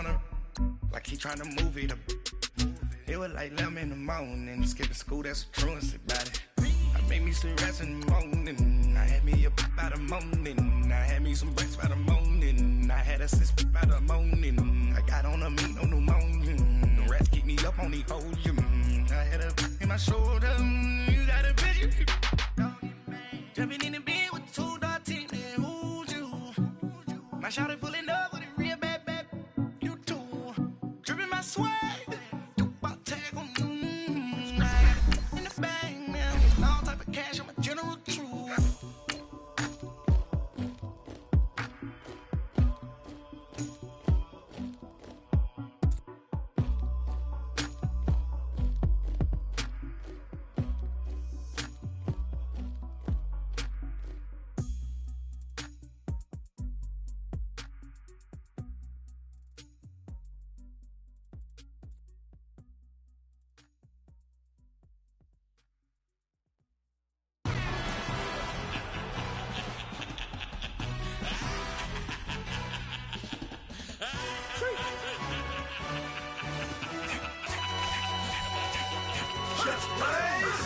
on her, like he trying to move it up. It was like 11 in the morning, skipping school, that's a truancy about it. I made me some rest in the morning, I had me a pop by the morning, I had me some breaks by the morning, I had a sis by the morning, I got on a meat, no pneumonia, the rats keep me up on the podium, I had a in my shoulder, you got a bitch, jumping in the bed with the 2 dot team, and who's you? My shawty pulling up with a real bad, you too, dripping my swag. Cash on my general truth.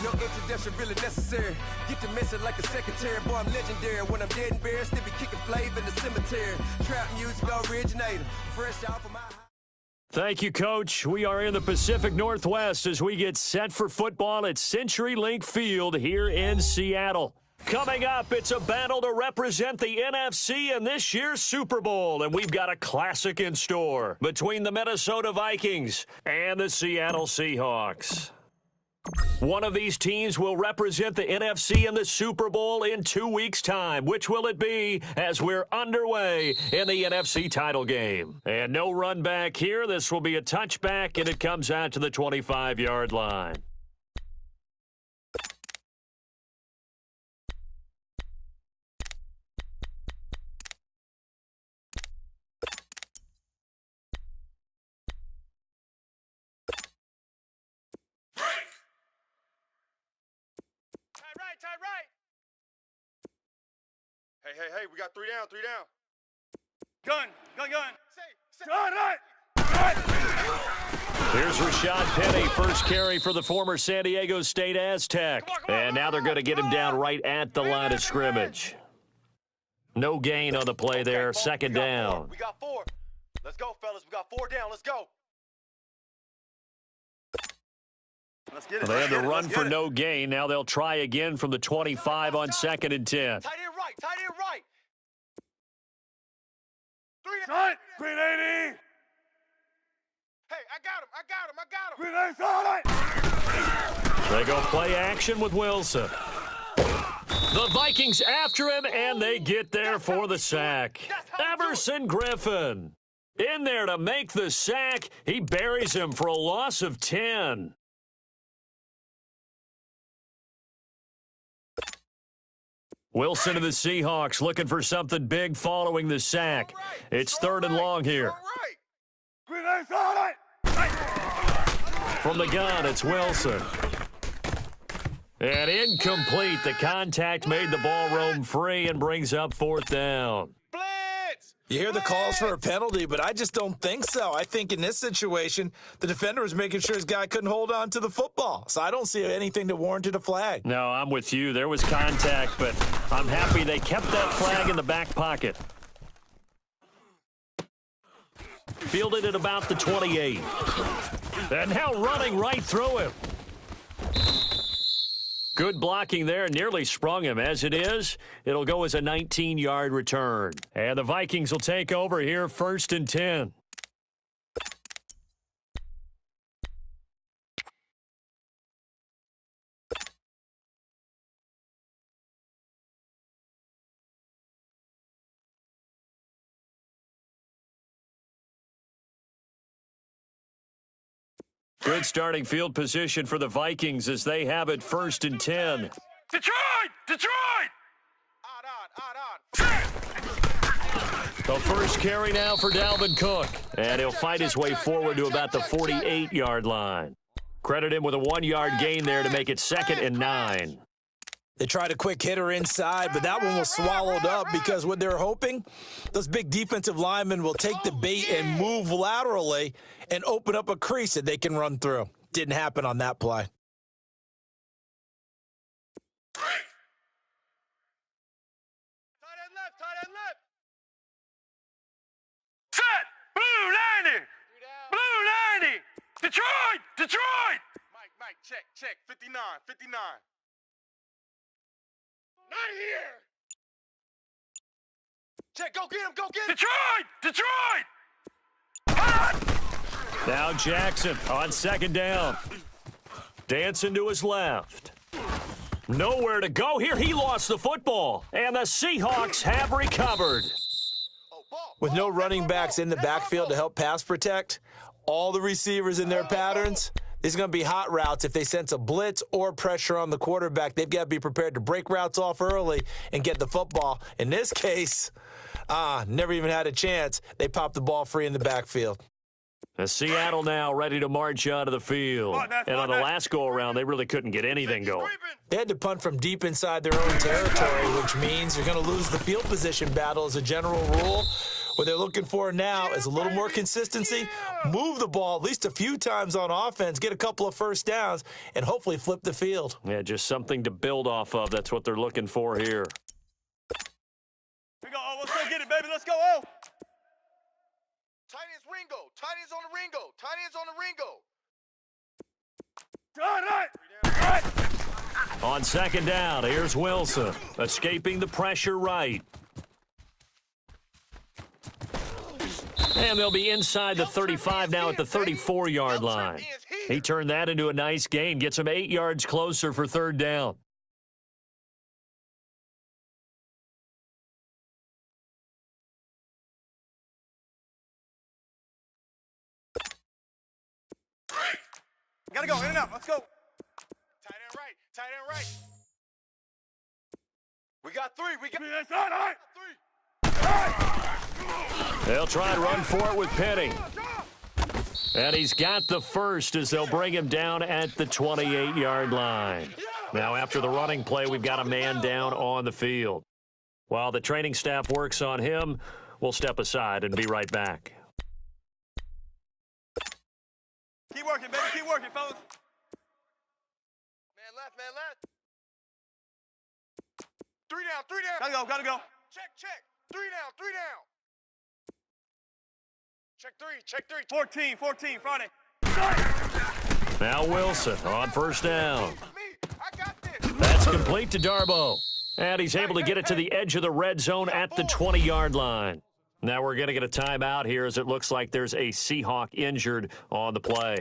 No introduction really necessary. Get to messing like a secretary. Boy, I'm legendary. When I'm dead and buried, still be kicking flavor in the cemetery. Trap music originator. Fresh off of my... Thank you, Coach. We are in the Pacific Northwest as we get set for football at CenturyLink Field here in Seattle. Coming up, it's a battle to represent the NFC in this year's Super Bowl, and we've got a classic in store between the Minnesota Vikings and the Seattle Seahawks. One of these teams will represent the NFC in the Super Bowl in 2 weeks' time. Which will it be as we're underway in the NFC title game? And no run back here. This will be a touchback, and it comes out to the 25-yard line. Tight right. Hey, we got 3 down. Gun. Gun right. Here's Rashad Penny, first carry for the former San Diego State Aztec. And now they're going to get him down right at the line of scrimmage. No gain on the play there, second down. We got 4. Let's go, fellas. We got 4 down. Let's go. Let's get it. They had the run for no gain. Now they'll try again from the 25 on 2nd and 10. Tight end right. 380. Hey, I got him. They go play action with Wilson. The Vikings after him, and they get there for the sack. Everson Griffin in there to make the sack. He buries him for a loss of 10. Wilson of the Seahawks looking for something big following the sack. It's 3rd and long here. From the gun, it's Wilson. And incomplete. The contact made the ball roam free and brings up 4th down. You hear the calls for a penalty, but I just don't think so. I think in this situation, the defender was making sure his guy couldn't hold on to the football. So I don't see anything that warranted a flag. No, I'm with you. There was contact, but I'm happy they kept that flag in the back pocket. Fielded at about the 28. And now running right through him. Good blocking there, nearly sprung him. As it is, it'll go as a 19-yard return. And the Vikings will take over here, 1st and 10. Good starting field position for the Vikings as they have it 1st and 10. Detroit! The first carry now for Dalvin Cook. And he'll fight his way forward to about the 48-yard line. Credit him with a 1-yard gain there to make it 2nd and 9. They tried a quick hitter inside, but that one was swallowed up because what they're hoping, those big defensive linemen will take the bait and move laterally and open up a crease that they can run through. Didn't happen on that play. Tight end left, tight end left. Set! Blue 90! Blue 90! Detroit! Detroit! Mike, check. 59, 59. Not here! Check, go get him! Detroit! Now Jackson on second down. Dancing to his left. Nowhere to go here. He lost the football. And the Seahawks have recovered. With no running backs in the backfield to help pass protect, all the receivers in their patterns, there's going to be hot routes. If they sense a blitz or pressure on the quarterback, they've got to be prepared to break routes off early and get the football. In this case, never even had a chance. They popped the ball free in the backfield. Seattle now ready to march out of the field. And on the last go-around, they really couldn't get anything going. They had to punt from deep inside their own territory, which means you're going to lose the field position battle as a general rule. What they're looking for now is a little more consistency, move the ball at least a few times on offense, get a couple of first downs, and hopefully flip the field. Yeah, just something to build off of. That's what they're looking for here. Here we go, let's go get it, baby. Let's go, oh! Tight end's Ringo. Tight end's on the Ringo. Tight end's on the Ringo. On second down, here's Wilson, escaping the pressure right. And they'll be inside the 35 now at the 34-yard line. He turned that into a nice gain, gets him 8 yards closer for third down. Gotta go, in and out, let's go. Tight end right. We got three, They'll try and run for it with Penny. And he's got the first as they'll bring him down at the 28-yard line. Now, after the running play, we've got a man down on the field. While the training staff works on him, we'll step aside and be right back. Keep working, baby. Keep working, fellas. Man left. 3 down. Gotta go. Check. 3 down. Check three. 14, Friday. Now Wilson on first down. I got this. That's complete to Darbo. And he's able to get it to the edge of the red zone at the 20-yard line. Now we're going to get a timeout here as it looks like there's a Seahawk injured on the play.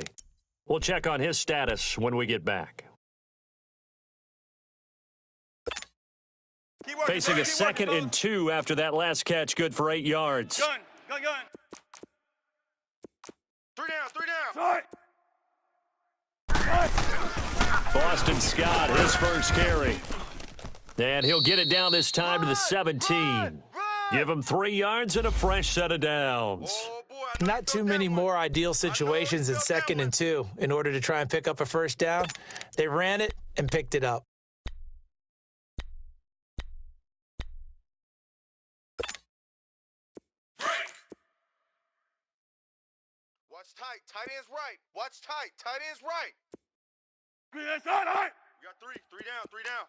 We'll check on his status when we get back. Facing a 2nd and 2 after that last catch, good for 8 yards. Gun. 3 down. Boston Scott, his first carry. And he'll get it down this time to the 17. Give him 3 yards and a fresh set of downs. Not too many more ideal situations in 2nd and 2 in order to try and pick up a first down. They ran it and picked it up. Watch tight. Tight end's right. Watch tight. Tight end's right. We got 3 down.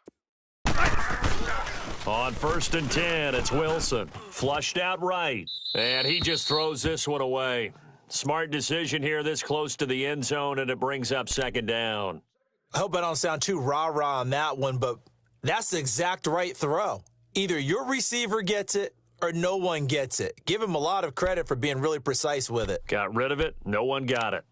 On 1st and 10, it's Wilson. Flushed out right. And he just throws this one away. Smart decision here this close to the end zone, and it brings up 2nd down. I hope I don't sound too rah-rah on that one, but that's the exact right throw. Either your receiver gets it or no one gets it. Give him a lot of credit for being really precise with it. Got rid of it. No one got it.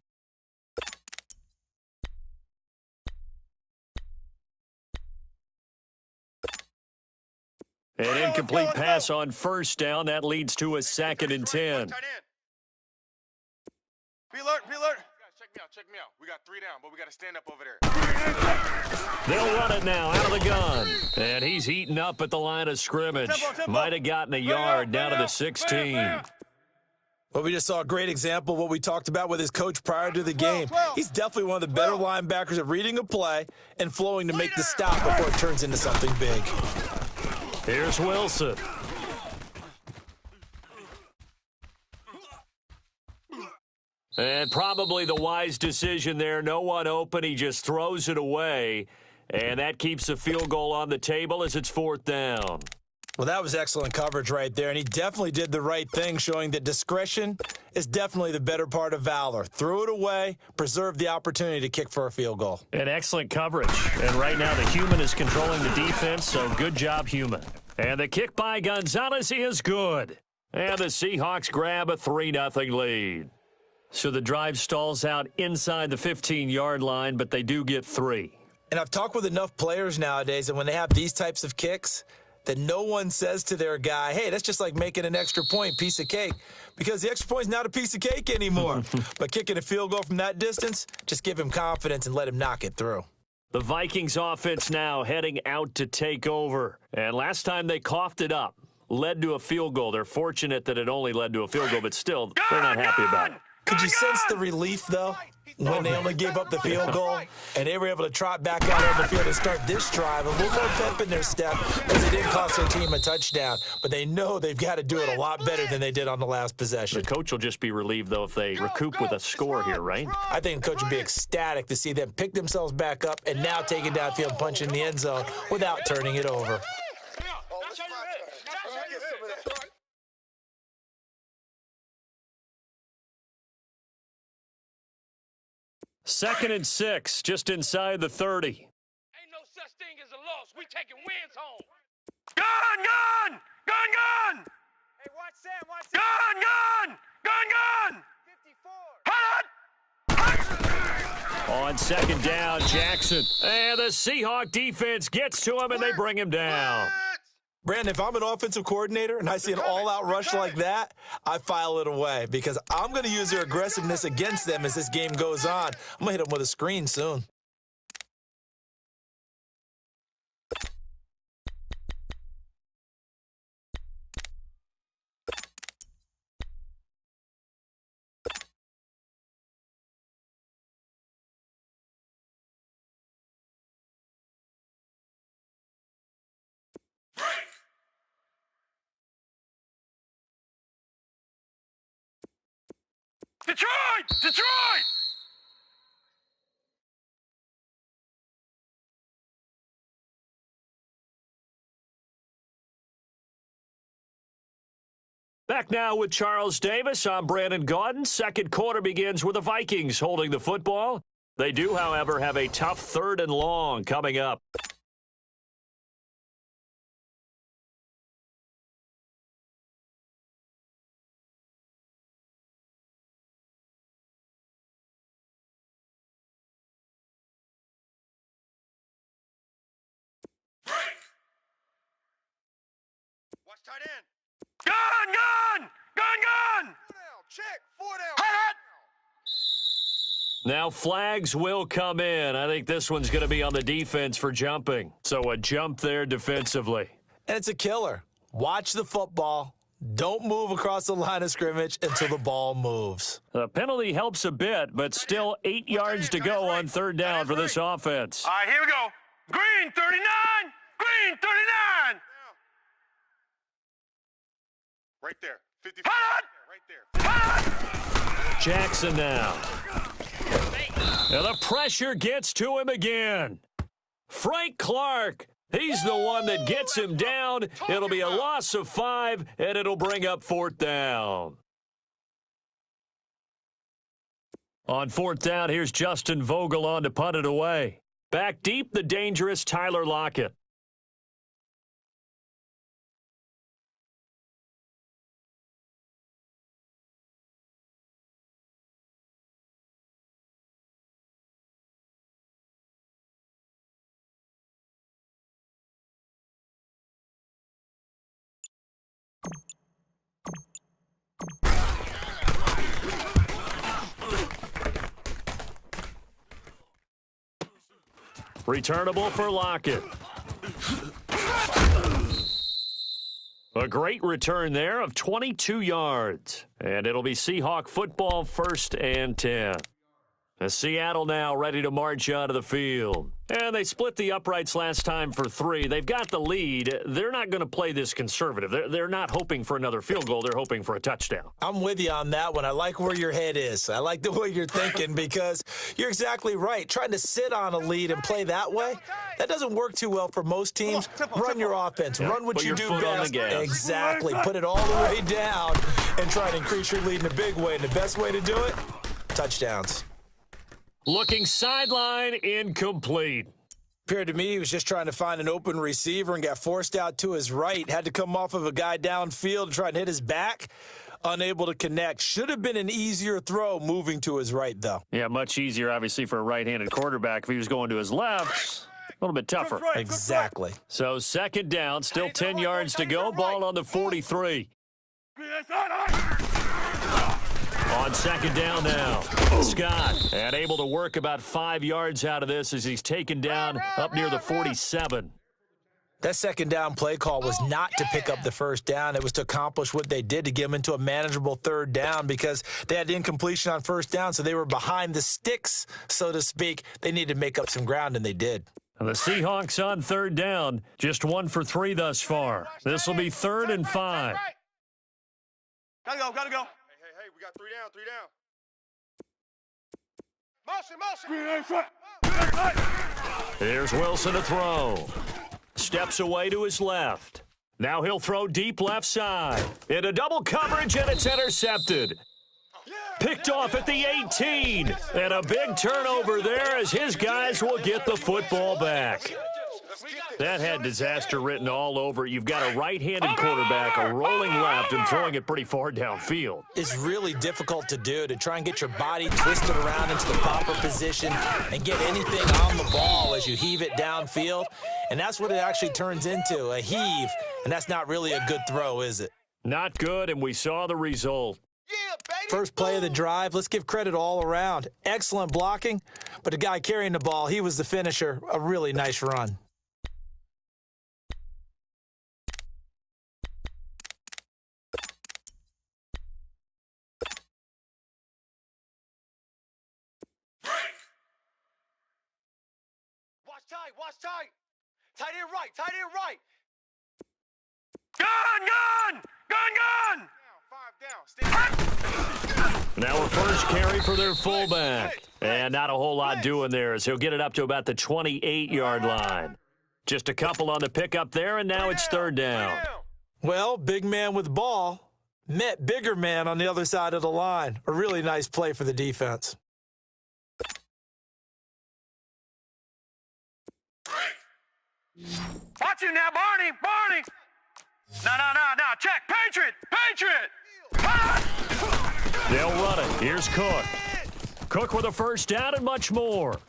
An incomplete pass on 1st down. That leads to a 2nd and 10. Be alert. Check me out. We got 3 down, but we got to stand up over there. They'll run it now out of the gun. And he's heating up at the line of scrimmage. Tempo. Might have gotten a yard down to the 16. Well, we just saw a great example of what we talked about with his coach prior to the game. He's definitely one of the better linebackers at reading a play and flowing to make the stop before it turns into something big. Here's Wilson. And probably the wise decision there. No one open. He just throws it away. And that keeps the field goal on the table as it's 4th down. Well, that was excellent coverage right there, and he definitely did the right thing, showing that discretion is definitely the better part of valor. Threw it away, preserved the opportunity to kick for a field goal. And excellent coverage. And right now the human is controlling the defense, so good job, human. And the kick by Gonzalez is good. And the Seahawks grab a 3-0 lead. So the drive stalls out inside the 15-yard line, but they do get 3. And I've talked with enough players nowadays, and when they have these types of kicks, that no one says to their guy, hey, that's just like making an extra point, piece of cake, because the extra point is not a piece of cake anymore. But kicking a field goal from that distance, just give him confidence and let him knock it through. The Vikings offense now heading out to take over. And last time they coughed it up, led to a field goal. They're fortunate that it only led to a field goal, but still, they're not happy about it. Could you sense the relief, though, when they only gave up the field goal and they were able to trot back out on the field and start this drive? A little more pep in their step because it didn't cost their team a touchdown. But they know they've got to do it a lot better than they did on the last possession. The coach will just be relieved, though, if they recoup with a score here, right? I think the coach would be ecstatic to see them pick themselves back up and now take it downfield and punch in the end zone without turning it over. Second and 6, just inside the 30. Ain't no such thing as a loss. We taking wins home. Gun! Hey, watch Sam, watch Sam. Gun! On second down, Jackson. And the Seahawk defense gets to him, and they bring him down. Brandon, if I'm an offensive coordinator and I see an all-out rush like that, I file it away because I'm going to use their aggressiveness against them as this game goes on. I'm going to hit them with a screen soon. Detroit! Back now with Charles Davis. I'm Brandon Gaudin. Second quarter begins with the Vikings holding the football. They do, however, have a tough 3rd and long coming up. Watch tight end. Gun! Four down. Check. 4 down. Now flags will come in. I think this one's going to be on the defense for jumping. So a jump there defensively. And it's a killer. Watch the football. Don't move across the line of scrimmage until the ball moves. The penalty helps a bit, but still 8 yards to go on 3rd down for this offense. All right, here we go. Green 39! Green 39! Right there. 55. Right there. Jackson now. And the pressure gets to him again. Frank Clark. He's the one that gets him down. It'll be a loss of 5, and it'll bring up 4th down. On 4th down, here's Justin Vogel on to punt it away. Back deep, the dangerous Tyler Lockett. Returnable for Lockett. A great return there of 22 yards. And it'll be Seahawk football, 1st and 10. Seattle now ready to march out of the field. And they split the uprights last time for 3. They've got the lead. They're not going to play this conservative. They're not hoping for another field goal. They're hoping for a touchdown. I'm with you on that one. I like where your head is. I like the way you're thinking because you're exactly right. Trying to sit on a lead and play that way, that doesn't work too well for most teams. Run your offense. Yeah, run what you do best. Exactly. Put it all the way down and try to increase your lead in a big way. And the best way to do it, touchdowns. Looking sideline, incomplete. Appeared to me he was just trying to find an open receiver and got forced out to his right. Had to come off of a guy downfield to try and hit his back. Unable to connect. Should have been an easier throw moving to his right, though. Yeah, much easier, obviously, for a right-handed quarterback. If he was going to his left, a little bit tougher. Exactly. So 2nd down, still 10 yards to go. Ball on the 43. On 2nd down now, Scott, and able to work about 5 yards out of this as he's taken down up near the 47. That 2nd down play call was not to pick up the 1st down. It was to accomplish what they did to get them into a manageable 3rd down because they had incompletion on 1st down, so they were behind the sticks, so to speak. They needed to make up some ground, and they did. And the Seahawks on 3rd down, just 1 for 3 thus far. This will be 3rd and 5. Gotta go. Hey, we got 3 down. Motion. Here's Wilson to throw. Steps away to his left. Now he'll throw deep left side. Into double coverage, and it's intercepted. Picked off at the 18. And a big turnover there as his guys will get the football back. That had disaster written all over it. You've got a right-handed quarterback, a rolling left, and throwing it pretty far downfield. It's really difficult to do, to try and get your body twisted around into the proper position and get anything on the ball as you heave it downfield. And that's what it actually turns into, a heave. And that's not really a good throw, is it? Not good, and we saw the result. First play of the drive, let's give credit all around. Excellent blocking, but the guy carrying the ball, he was the finisher. A really nice run. Watch tight. Tight end right. Gun! Now a first carry for their fullback. And not a whole lot doing there as he'll get it up to about the 28-yard line. Just a couple on the pickup there, and now it's 3rd down. Well, big man with ball met bigger man on the other side of the line. A really nice play for the defense. Watch you now, Barney. No. Check. Patriot. They'll run it. Here's Cook. Cook with a first down and much more.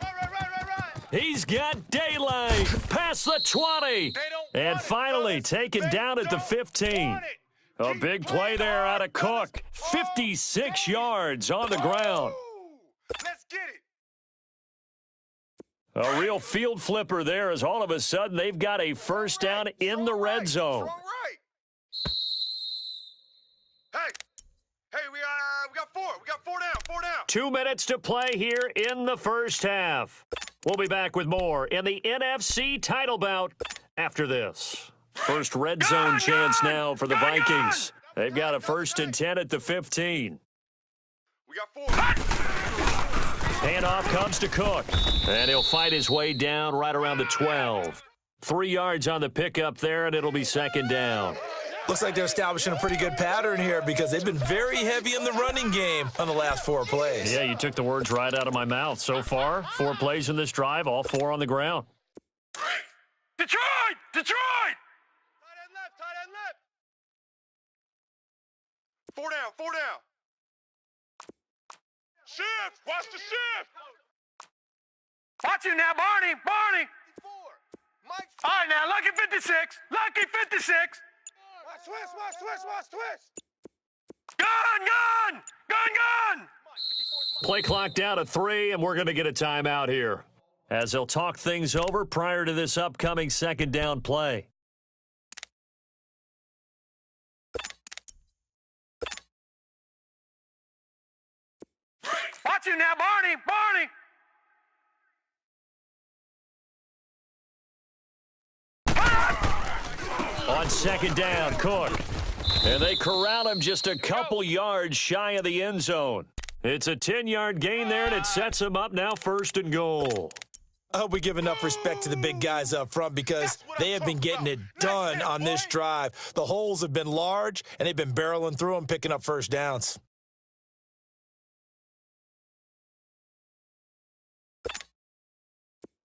He's got daylight past the 20. And finally taken down at the 15. A big play there out of Cook. 56 yards on the ground. Let's get it. A real field flipper there as all of a sudden they've got a first down in the red zone. Hey, we got 4. We got 4 down. 2 minutes to play here in the first half. We'll be back with more in the NFC title bout after this. First red zone chance now for the Vikings. They've got a 1st and 10 at the 15. We got 4. Handoff comes to Cook, and he'll fight his way down right around the 12. 3 yards on the pickup there, and it'll be 2nd down. Looks like they're establishing a pretty good pattern here because they've been very heavy in the running game on the last 4 plays. Yeah, you took the words right out of my mouth. So far, 4 plays in this drive, all 4 on the ground. Detroit! Tight end left. 4 down. Shift! Watch the shift! Watch you now, Barney! 54. Mike. All right, now, lucky 56. Watch twist. Gun! Play clock down to 3, and we're going to get a timeout here as they'll talk things over prior to this upcoming 2nd down play. Watch you now, Barney! Barney! On second down, Cook. And they corral him just a couple yards shy of the end zone. It's a 10-yard gain there, and it sets him up now 1st and goal. I hope we give enough respect to the big guys up front because they have been getting it done on this drive. The holes have been large, and they've been barreling through them, picking up first downs.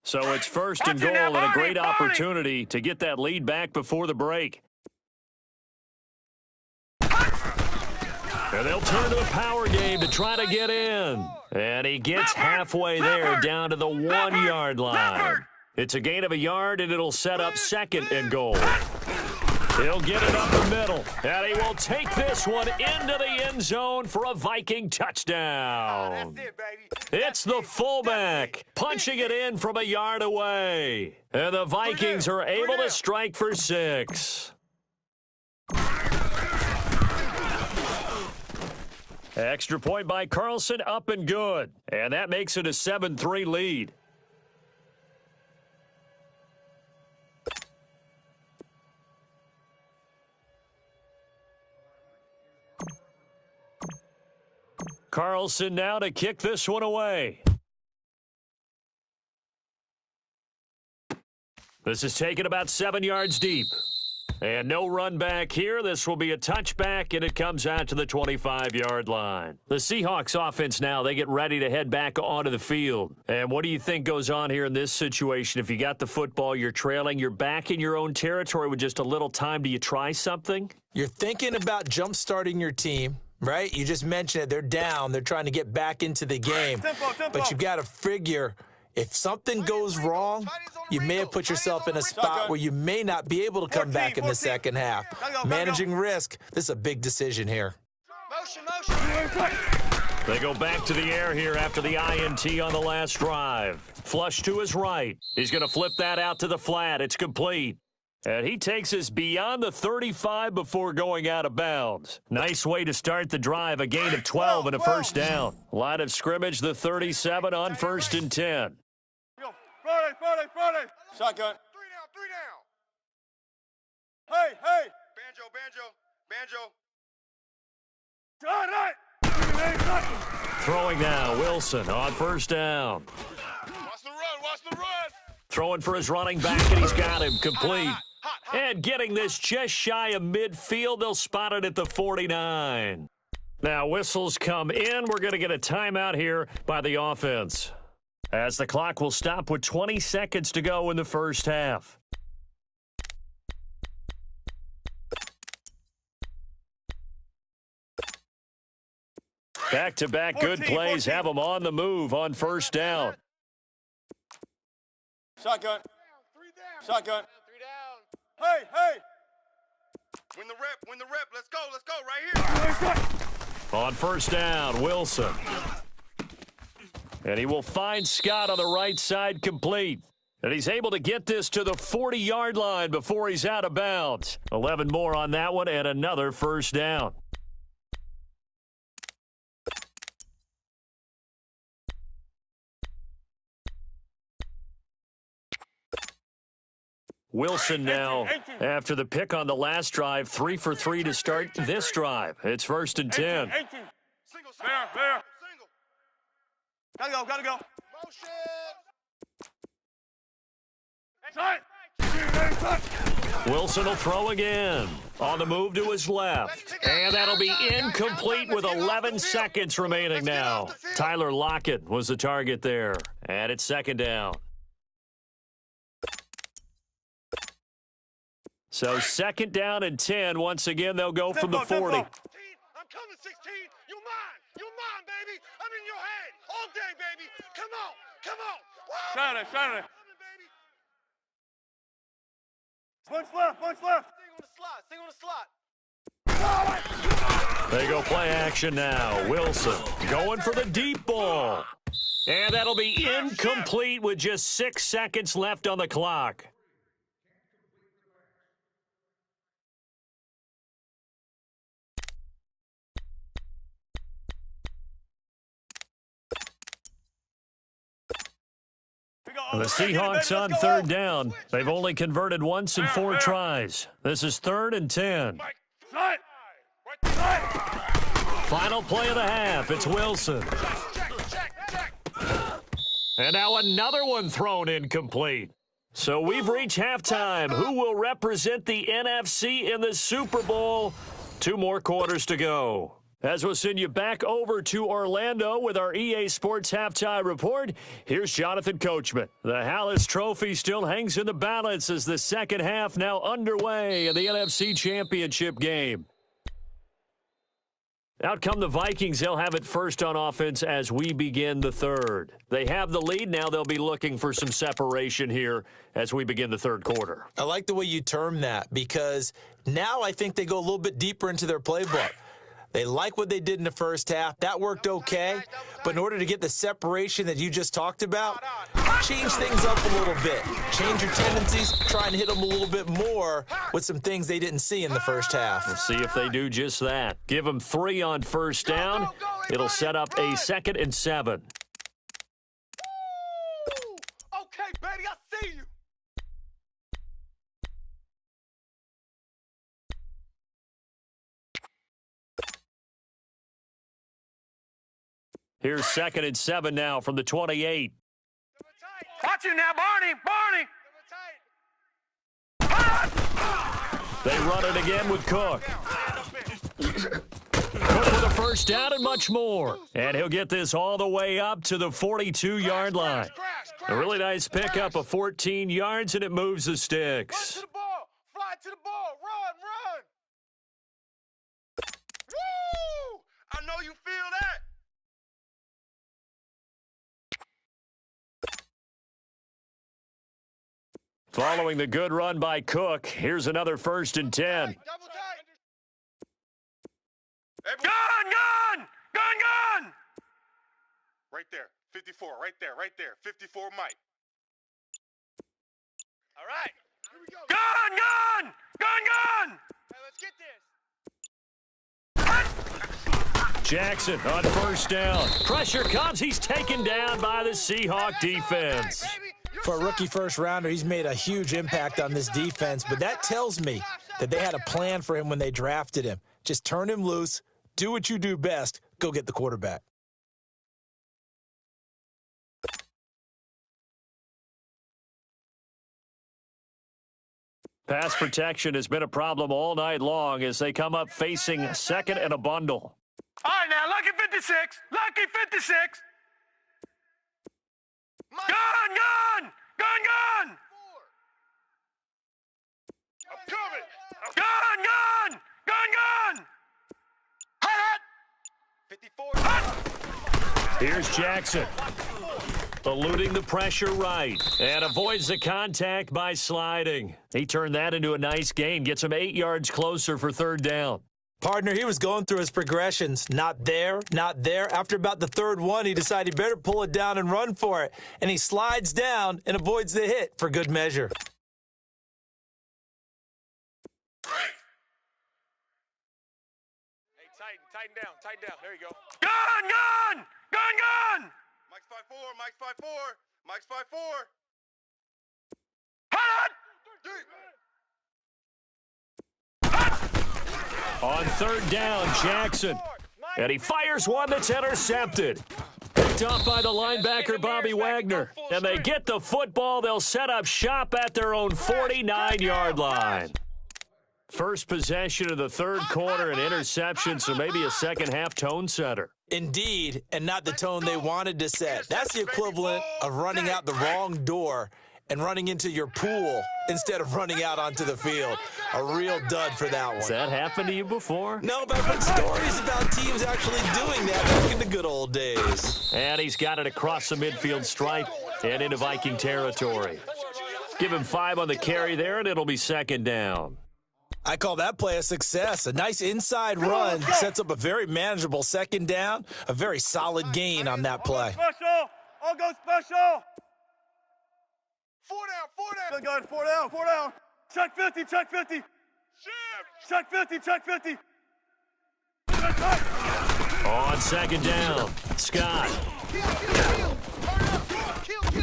So it's 1st and goal and a great opportunity to get that lead back before the break. And they'll turn to the power game to try to get in. And he gets halfway there down to the 1-yard line. It's a gain of a yard, and it'll set up 2nd and goal. He'll get it up the middle, and he will take this one into the end zone for a Viking touchdown. It's the fullback punching it in from a yard away. And the Vikings are able to strike for 6. Extra point by Carlson, up and good. And that makes it a 7-3 lead. Carlson now to kick this one away. This is taken about 7 yards deep. And no run back here. This will be a touchback, and it comes out to the 25-yard line. The Seahawks offense now, they get ready to head back onto the field. And what do you think goes on here in this situation? If you got the football, you're trailing, you're back in your own territory with just a little time. Do you try something? You're thinking about jump-starting your team, right? You just mentioned it. They're down. They're trying to get back into the game. But you've got to figure if something goes wrong, you may have put yourself in a spot where you may not be able to come back in the second half. Managing risk, this is a big decision here. They go back to the air here after the INT on the last drive. Flush to his right. He's going to flip that out to the flat. It's complete. And he takes us beyond the 35 before going out of bounds. Nice way to start the drive, a gain of 12 and a first down. Line of scrimmage, the 37 on 1st and 10. Friday. Shotgun. 3 down. Hey. Banjo. Throwing now, Wilson on 1st down. Watch the run. Throwing for his running back, and he's got him complete. And getting this just shy of midfield, they'll spot it at the 49. Now whistles come in. We're going to get a timeout here by the offense, as the clock will stop with 20 seconds to go in the first half. Back-to-back good plays have them on the move on 1st down. Shotgun. 3 down. Hey. Win the rep. Let's go right here. On 1st down, Wilson. And he will find Scott on the right side complete. And he's able to get this to the 40-yard line before he's out of bounds. 11 more on that one and another 1st down. Wilson now, after the pick on the last drive, 3 for 3 to start this drive. It's 1st and 10. Single. Gotta go. Motion. Wilson will throw again. On the move to his left. And that'll be incomplete with 11 seconds remaining now. Tyler Lockett was the target there. And it's 2nd down. So 2nd down and 10. Once again, they'll go from the 40. I'm coming, 16. You mine, baby. I'm in your head all day, baby. Come on. Saturday. Punch left. Stay on the slot. They go play action now. Wilson going for the deep ball. And that'll be incomplete with just 6 seconds left on the clock. The Seahawks on third down. They've only converted once in 4 tries. This is 3rd and 10. Final play of the half. It's Wilson. And now another one thrown incomplete. So we've reached halftime. Who will represent the NFC in the Super Bowl? 2 more quarters to go. As we'll send you back over to Orlando with our EA Sports Halftime Report, here's Jonathan Coachman. The Hallis Trophy still hangs in the balance as the second half now underway in the NFC Championship game. Out come the Vikings. They'll have it first on offense as we begin the third. They have the lead. Now they'll be looking for some separation here as we begin the third quarter. I like the way you term that because now I think they go a little bit deeper into their playbook. They like what they did in the first half. That worked okay. But in order to get the separation that you just talked about, change things up a little bit. Change your tendencies. Try and hit them a little bit more with some things they didn't see in the first half. We'll see if they do just that. Give them 3 on first down. It'll set up a 2nd and 7. Okay, baby, I see you. Here's 2nd and 7 now from the 28. Watch you now, Barney. They run it again with Cook. Cook with a first down and much more. And he'll get this all the way up to the 42-yard line. A really nice pickup of 14 yards, and it moves the sticks. Run to the ball. Fly to the ball. Run. Woo! I know you feel that. Following the good run by Cook, here's another 1st and 10. Double tight. Gun! Right there. 54. Right there. 54 Mike. All right. Here we go. Gun! Hey, let's get this. Jackson on first down. Pressure comes. He's taken down by the Seahawk defense. For a rookie first-rounder, he's made a huge impact on this defense, but that tells me that they had a plan for him when they drafted him. Just turn him loose, do what you do best, go get the quarterback. Pass protection has been a problem all night long as they come up facing 2nd and a bundle. All right, now, lucky 56. Gun! I'm coming. Gun! Hit 54. Here's Jackson. Eluding the pressure right. And avoids the contact by sliding. He turned that into a nice gain. Gets him 8 yards closer for 3rd down. Partner, he was going through his progressions. Not there. After about the 3rd one, he decided he better pull it down and run for it. And he slides down and avoids the hit for good measure. Hey, tighten down. There you go. Gun! Mike's 5'4. Mike's 5'4. On 3rd down, Jackson. And he fires one that's intercepted. Picked off by the linebacker, Bobby Wagner. And they get the football. They'll set up shop at their own 49-yard line. First possession of the 3rd quarter, an interception, so maybe a second-half tone setter. Indeed, and not the tone they wanted to set. That's the equivalent of running out the wrong door and running into your pool instead of running out onto the field. A real dud for that one. Has that happened to you before? No, but I've heard stories about teams actually doing that back in the good old days. And he's got it across the midfield stripe and into Viking territory. Give him 5 on the carry there, and it'll be 2nd down. I call that play a success. A nice inside run sets up a very manageable 2nd down, a very solid gain on that play. Special! I'll go special! 4 down. Good guys, 4 down. Check 50. Shift. Check 50. On 2nd down, Scott.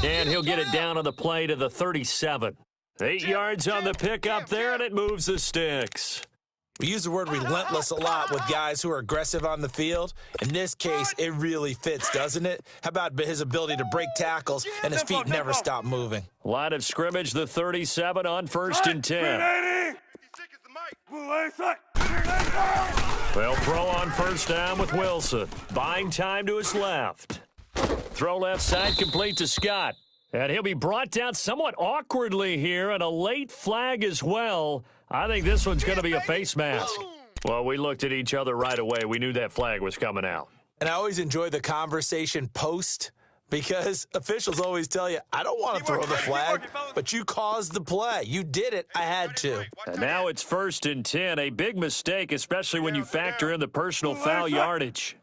And he'll get it down on the play to the 37. 8 yards on the pickup there, and it moves the sticks. We use the word relentless a lot with guys who are aggressive on the field. In this case, it really fits, doesn't it? How about his ability to break tackles and his feet never stop moving? Line of scrimmage, the 37 on 1st and 10. They'll throw on 1st down with Wilson. Buying time to his left. Throw left side complete to Scott. And he'll be brought down somewhat awkwardly here, and a late flag as well. I think this one's going to be a face mask. Well, we looked at each other right away. We knew that flag was coming out. And I always enjoy the conversation post because officials always tell you, I don't want to throw the flag, but you caused the play. You did it. I had to. And now it's 1st and 10. A big mistake, especially when you factor in the personal foul yardage.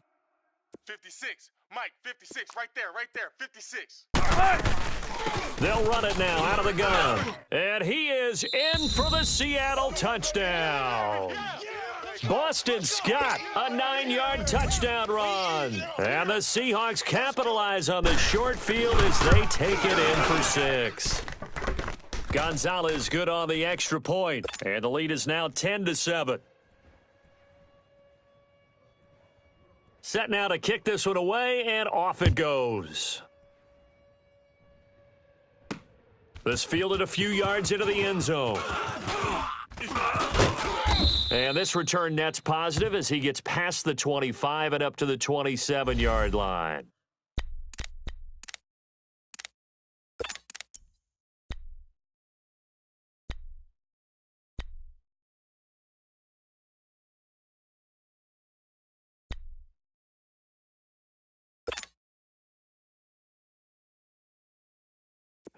56. Mike, 56. Right there. 56. They'll run it now out of the gun. And he is in for the Seattle touchdown. Boston Scott, a 9-yard touchdown run. And the Seahawks capitalize on the short field as they take it in for 6. Gonzalez good on the extra point. And the lead is now 10-7. Set now to kick this one away, and off it goes. This fielded a few yards into the end zone. And this return net's positive as he gets past the 25 and up to the 27-yard line.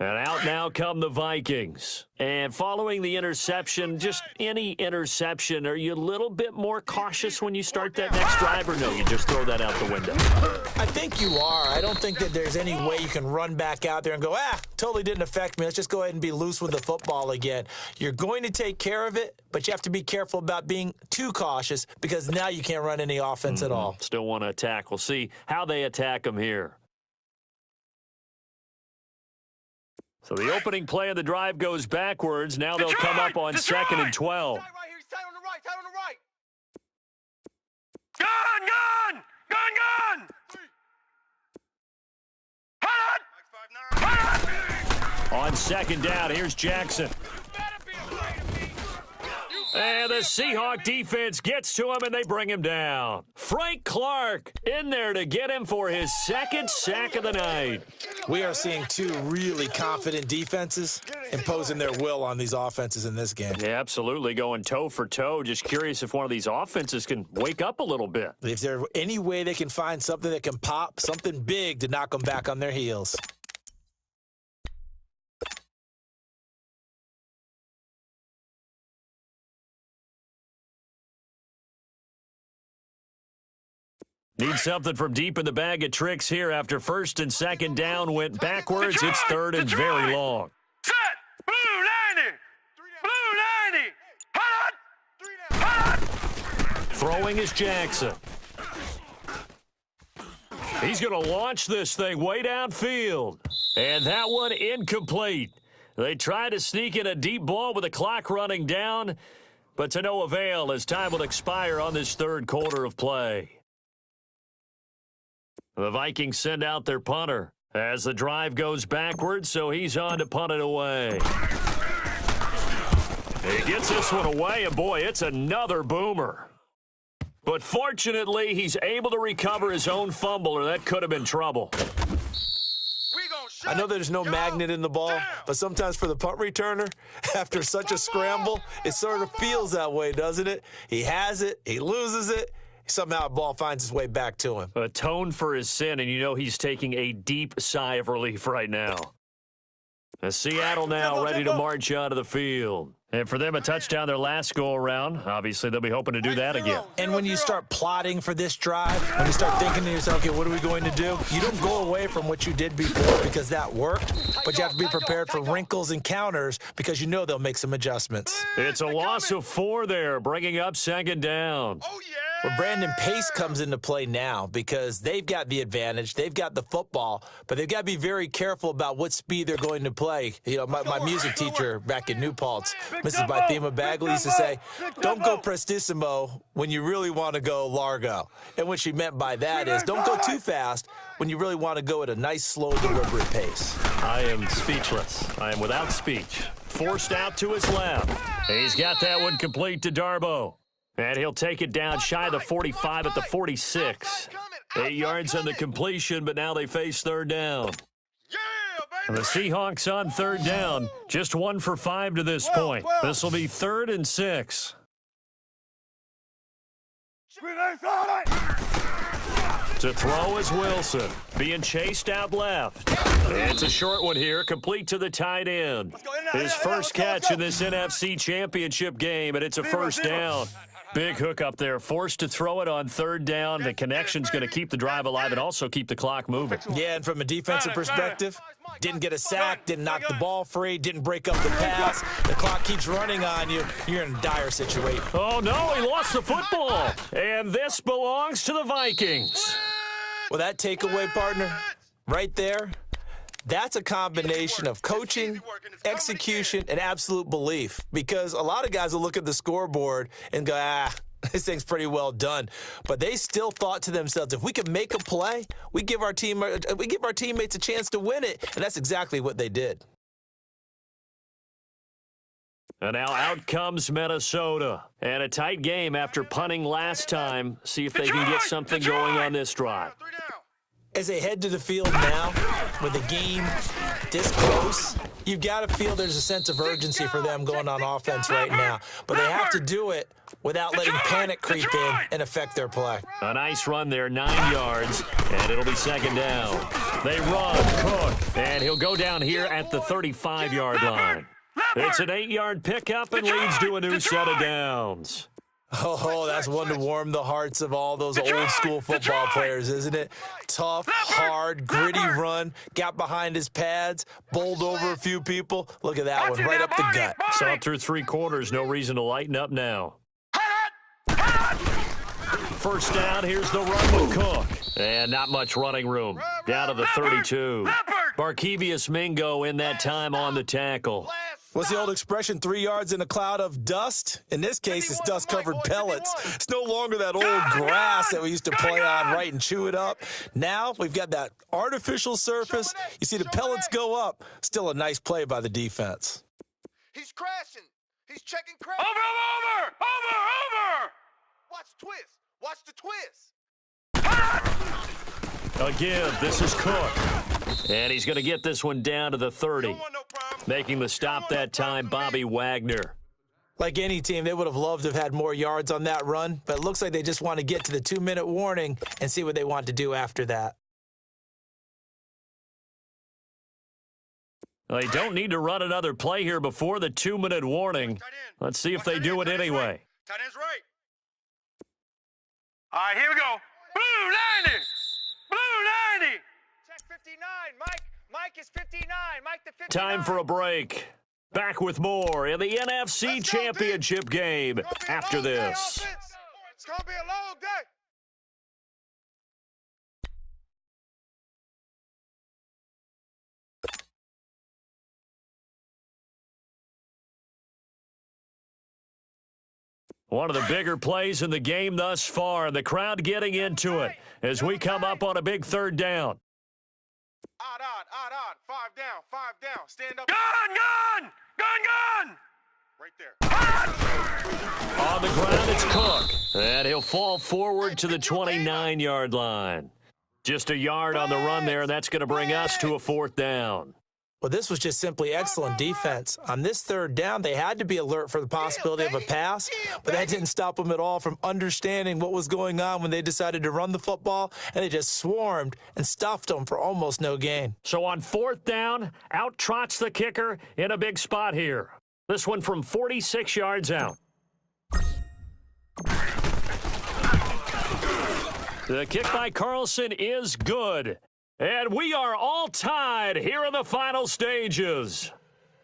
And out now come the Vikings. And following the interception, just any interception, are you a little bit more cautious when you start that next drive, or no, you just throw that out the window? I think you are. I don't think that there's any way you can run back out there and go, totally didn't affect me. Let's just go ahead and be loose with the football again. You're going to take care of it, but you have to be careful about being too cautious because now you can't run any offense at all. Still want to attack. We'll see how they attack them here. So the opening play of the drive goes backwards. Now they'll come up on 2nd and 12. Tight on the right. Gun! On 2nd down, here's Jackson. And the Seahawk defense gets to him, and they bring him down. Frank Clark in there to get him for his 2nd sack of the night. We are seeing 2 really confident defenses imposing their will on these offenses in this game. Yeah, absolutely, going toe for toe. Just curious if one of these offenses can wake up a little bit. If there's any way they can find something that can pop, something big to knock them back on their heels. Need something from deep in the bag of tricks here after 1st and 2nd down went backwards. It's 3rd and very long. Set! Blue 90! Hot! Throwing is Jackson. He's going to launch this thing way downfield. And that one incomplete. They try to sneak in a deep ball with the clock running down, but to no avail as time will expire on this 3rd quarter of play. The Vikings send out their punter as the drive goes backwards, so he's on to punt it away. He gets this one away, and boy, it's another boomer. But fortunately, he's able to recover his own fumble, or that could have been trouble. I know there's no magnet in the ball, but sometimes for the punt returner, after such a scramble, it sort of feels that way, doesn't it? He has it, he loses it. Somehow a ball finds its way back to him. Atone for his sin, and you know he's taking a deep sigh of relief right now. And Seattle now ready to march out of the field. And for them, a touchdown their last go-around. Obviously, they'll be hoping to do that again. And when you start plotting for this drive, when you start thinking to yourself, okay, what are we going to do? You don't go away from what you did before because that worked, but you have to be prepared for wrinkles and counters because you know they'll make some adjustments. It's a loss of 4 there, bringing up 2nd down. Oh, yeah. Well, Brandon, pace comes into play now because they've got the advantage. They've got the football, but they've got to be very careful about what speed they're going to play. You know, my music teacher back in New Paltz, Mrs. Bythema Bagley, used to say, don't go prestissimo when you really want to go largo. And what she meant by that is don't go too fast when you really want to go at a nice, slow, deliberate pace. I am speechless. I am without speech. Forced out to his left. He's got that one complete to Darbo. And he'll take it down shy of the 45 at the 46. 8 yards on the completion, but now they face third down. And the Seahawks on third down, just 1 for 5 to this point. This will be 3rd and 6. To throw is Wilson, being chased out left. It's a short one here, complete to the tight end. His first catch in this NFC Championship game, and it's a first down. Big hook up there, forced to throw it on third down. The connection's going to keep the drive alive and also keep the clock moving. Yeah, and from a defensive perspective, didn't get a sack, didn't knock the ball free, didn't break up the pass. The clock keeps running on you. You're in a dire situation. Oh, no, he lost the football. And this belongs to the Vikings. Well, that takeaway, partner, right there, that's a combination of coaching, execution, and absolute belief. Because a lot of guys will look at the scoreboard and go, this thing's pretty well done. But they still thought to themselves, if we can make a play, we give our teammates a chance to win it. And that's exactly what they did. And now out comes Minnesota. And a tight game after punting last time. See if they can get something going on this drive. As they head to the field now, with the game this close, you've got to feel there's a sense of urgency for them going on offense right now. But they have to do it without letting panic creep in and affect their play. A nice run there, 9 yards, and it'll be second down. They run, Cook, and he'll go down here at the 35-yard line. It's an 8-yard pickup and leads to a new set of downs. Oh, that's one to warm the hearts of all those old-school football players, isn't it? Tough, hard, gritty run, got behind his pads, bowled over a few people. Look at that one, right up the gut. Saw it through 3 quarters, no reason to lighten up now. First down, here's the run with Cook. And not much running room. Down to the 32. Barkevius Mingo in that time on the tackle. What's the old expression, 3 yards in a cloud of dust? In this case, it's dust-covered pellets. It's no longer that old grass that we used to play on, right, and chew it up. Now we've got that artificial surface. You see the pellets go up. Still a nice play by the defense. He's crashing. He's checking crash. Over! Watch twist. Watch the twist. Again, this is Cook. And he's going to get this one down to the 30. Making the stop that time, Bobby Wagner. Like any team, they would have loved to have had more yards on that run, but it looks like they just want to get to the 2-minute warning and see what they want to do after that. They don't need to run another play here before the 2-minute warning. Let's see if they do it anyway. Tight end's right. All right, here we go. Blue 90! Blue 90! Check 59, Mike. Mike is 59. Mike the 59. Time for a break. Back with more in the NFC Championship game after this. It's going to be a long day. One of the bigger plays in the game thus far, and the crowd getting into it as we come up on a big third down. Odd. 5 down. Stand up. Gun! Right there. On the ground, it's Cook. And he'll fall forward to the 29-yard line. Just a yard on the run there, and that's going to bring us to a 4th down. Well, this was just simply excellent defense. On this third down, they had to be alert for the possibility of a pass, but that didn't stop them at all from understanding what was going on when they decided to run the football, and they just swarmed and stuffed them for almost no gain. So on 4th down, out trots the kicker in a big spot here. This one from 46 yards out. The kick by Carlson is good. And we are all tied here in the final stages.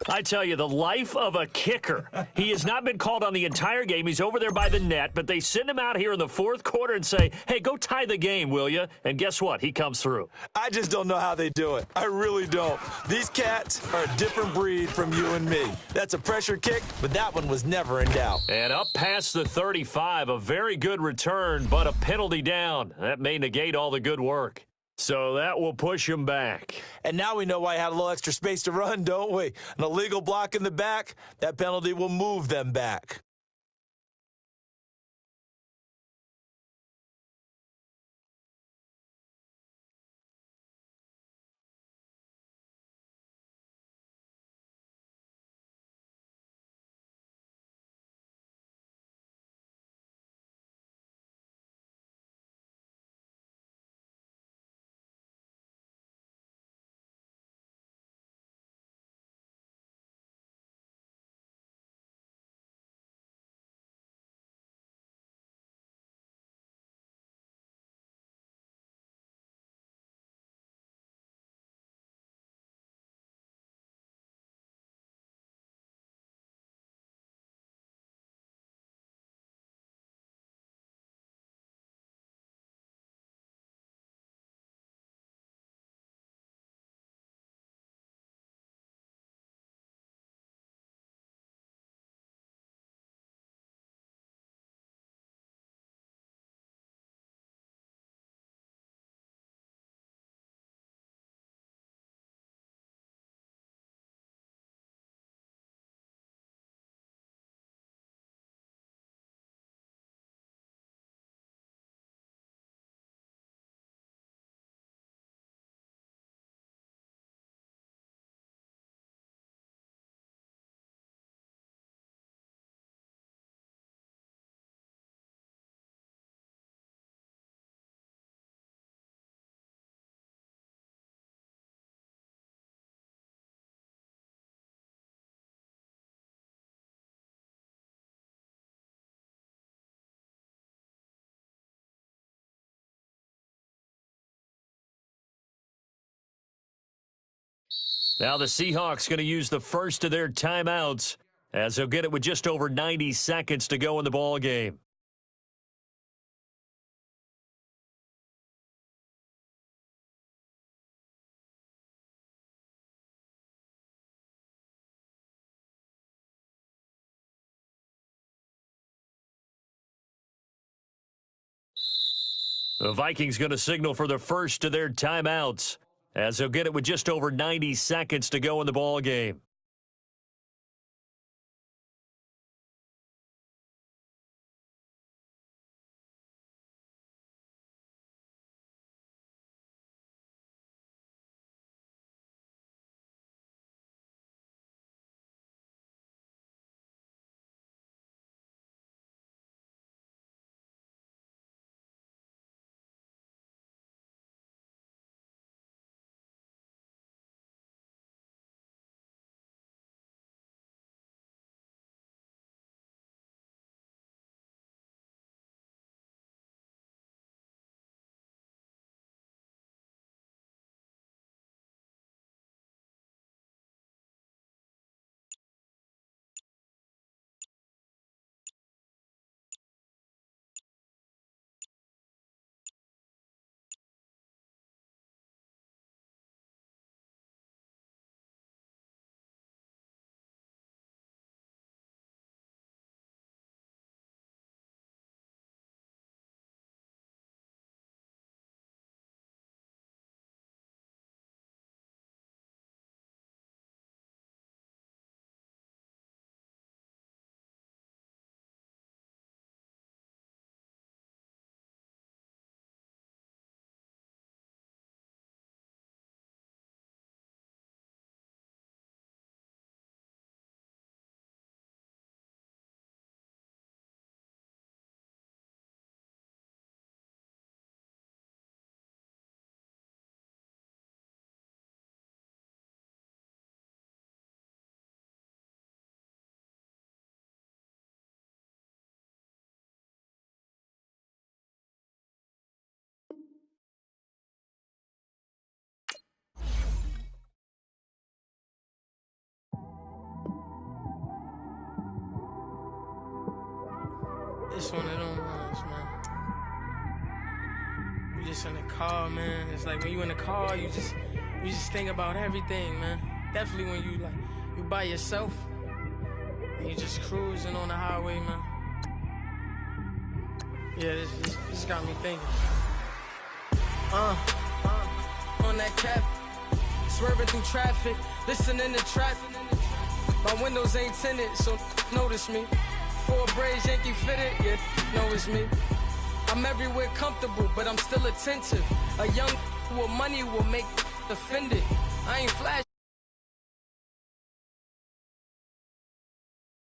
I tell you, the life of a kicker. He has not been called on the entire game. He's over there by the net, but they send him out here in the fourth quarter and say, hey, go tie the game, will you? And guess what? He comes through. I just don't know how they do it. I really don't. These cats are a different breed from you and me. That's a pressure kick, but that one was never in doubt. And up past the 35, a very good return, but a penalty down. That may negate all the good work. So that will push him back. And now we know why he had a little extra space to run, don't we? An illegal block in the back, that penalty will move them back. Now the Seahawks going to use the first of their timeouts as they'll get it with just over 90 seconds to go in the ball game. The Vikings going to signal for the first of their timeouts as they'll get it with just over 90 seconds to go in the ball game. It's one of them ones, man. You just in the car, man. It's like when you in the car, you just think about everything, man. Definitely when you by yourself and you just cruising on the highway, man. Yeah, this got me thinking. On that cap, swerving through traffic, listening to traffic. My windows ain't tinted, so notice me. 4 braids, Yankee fitted, yeah, know it's me. I'm everywhere comfortable, but I'm still attentive. A young with money will make offended. I ain't flashy.